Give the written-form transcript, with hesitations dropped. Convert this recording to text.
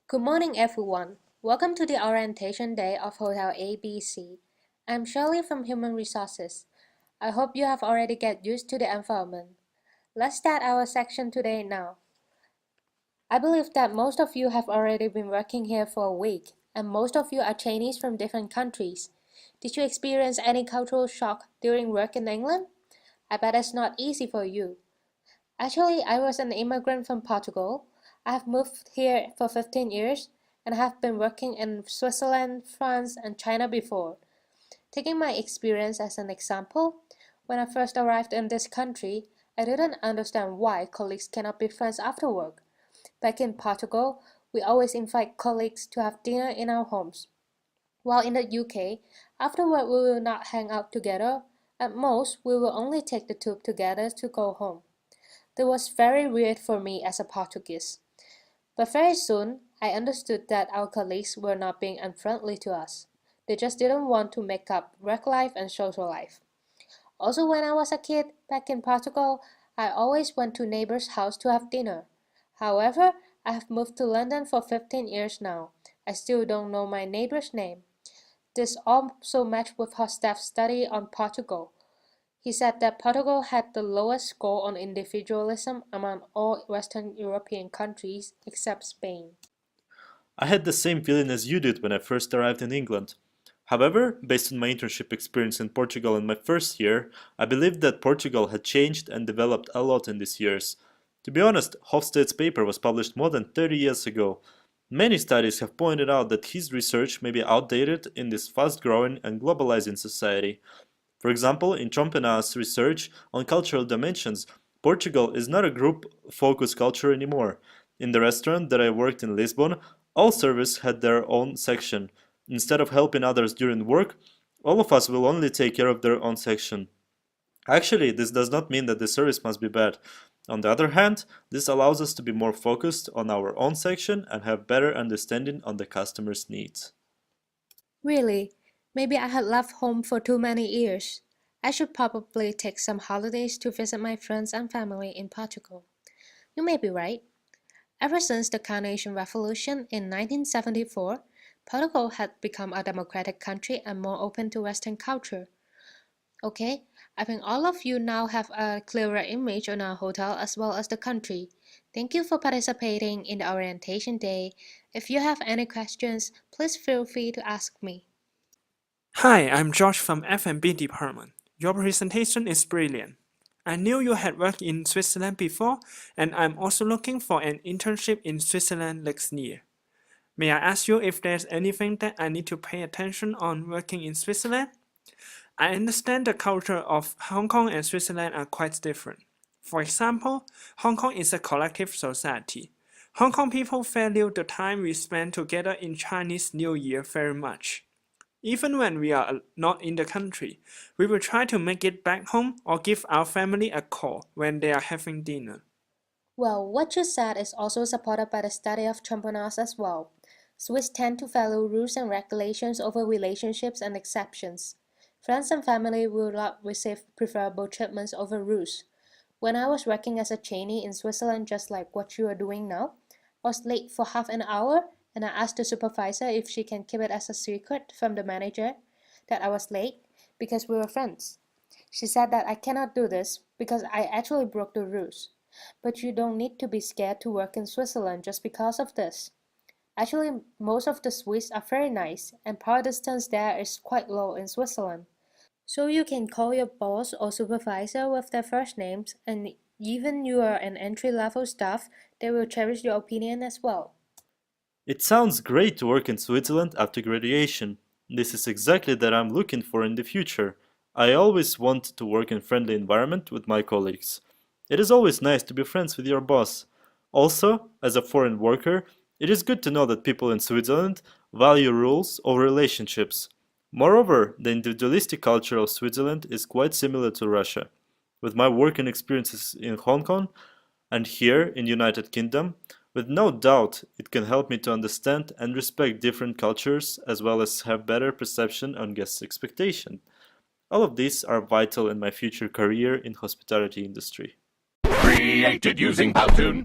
Good morning, everyone. Welcome to the orientation day of Hotel ABC. I'm Shirley from Human Resources. I hope you have already get used to the environment. Let's start our section today now. I believe that most of you have already been working here for a week, and most of you are Chinese from different countries. Did you experience any cultural shock during work in England? I bet it's not easy for you. Actually, I was an immigrant from Portugal. I have moved here for 15 years and have been working in Switzerland, France, and China before. Taking my experience as an example, when I first arrived in this country, I didn't understand why colleagues cannot be friends after work. Back in Portugal, we always invite colleagues to have dinner in our homes. While in the UK, after work we will not hang out together. At most, we will only take the tube together to go home. That was very weird for me as a Portuguese. But very soon, I understood that our colleagues were not being unfriendly to us. They just didn't want to make up work life and social life. Also, when I was a kid, back in Portugal, I always went to neighbors' house to have dinner. However, I have moved to London for 15 years now. I still don't know my neighbor's name. This also matched with her staff's study on Portugal. He said that Portugal had the lowest score on individualism among all Western European countries except Spain. I had the same feeling as you did when I first arrived in England. However, based on my internship experience in Portugal in my first year, I believed that Portugal had changed and developed a lot in these years. To be honest, Hofstede's paper was published more than 30 years ago. Many studies have pointed out that his research may be outdated in this fast-growing and globalizing society. For example, in Chompena's research on cultural dimensions, Portugal is not a group-focused culture anymore. In the restaurant that I worked in Lisbon, all servers had their own section. Instead of helping others during work, all of us will only take care of their own section. Actually, this does not mean that the service must be bad. On the other hand, this allows us to be more focused on our own section and have better understanding on the customer's needs. Really? Maybe I had left home for too many years. I should probably take some holidays to visit my friends and family in Portugal. You may be right. Ever since the Carnation Revolution in 1974, Portugal had become a democratic country and more open to Western culture. Okay, I think all of you now have a clearer image on our hotel as well as the country. Thank you for participating in the orientation day. If you have any questions, please feel free to ask me. Hi, I'm Josh from F&B department. Your presentation is brilliant. I knew you had worked in Switzerland before, and I'm also looking for an internship in Switzerland next year. May I ask you if there's anything that I need to pay attention on working in Switzerland? I understand the culture of Hong Kong and Switzerland are quite different. For example, Hong Kong is a collective society. Hong Kong people value the time we spend together in Chinese New Year very much. Even when we are not in the country, we will try to make it back home or give our family a call when they are having dinner. Well, what you said is also supported by the study of Chompenas as well. Swiss tend to value rules and regulations over relationships and exceptions. Friends and family will not receive preferable treatments over rules. When I was working as a trainee in Switzerland, just like what you are doing now, I was late for half an hour and I asked the supervisor if she can keep it as a secret from the manager that I was late because we were friends. She said that I cannot do this because I actually broke the rules. But you don't need to be scared to work in Switzerland just because of this. Actually, most of the Swiss are very nice, and power distance there is quite low in Switzerland. So you can call your boss or supervisor with their first names, and even you are an entry-level staff, they will cherish your opinion as well. It sounds great to work in Switzerland after graduation. This is exactly that I'm looking for in the future. I always want to work in friendly environment with my colleagues. It is always nice to be friends with your boss. Also, as a foreign worker, it is good to know that people in Switzerland value rules over relationships. Moreover, the individualistic culture of Switzerland is quite similar to Russia. With my working experiences in Hong Kong and here in United Kingdom, with no doubt it can help me to understand and respect different cultures as well as have better perception on guests' expectation. All of these are vital in my future career in hospitality industry. Created using p22.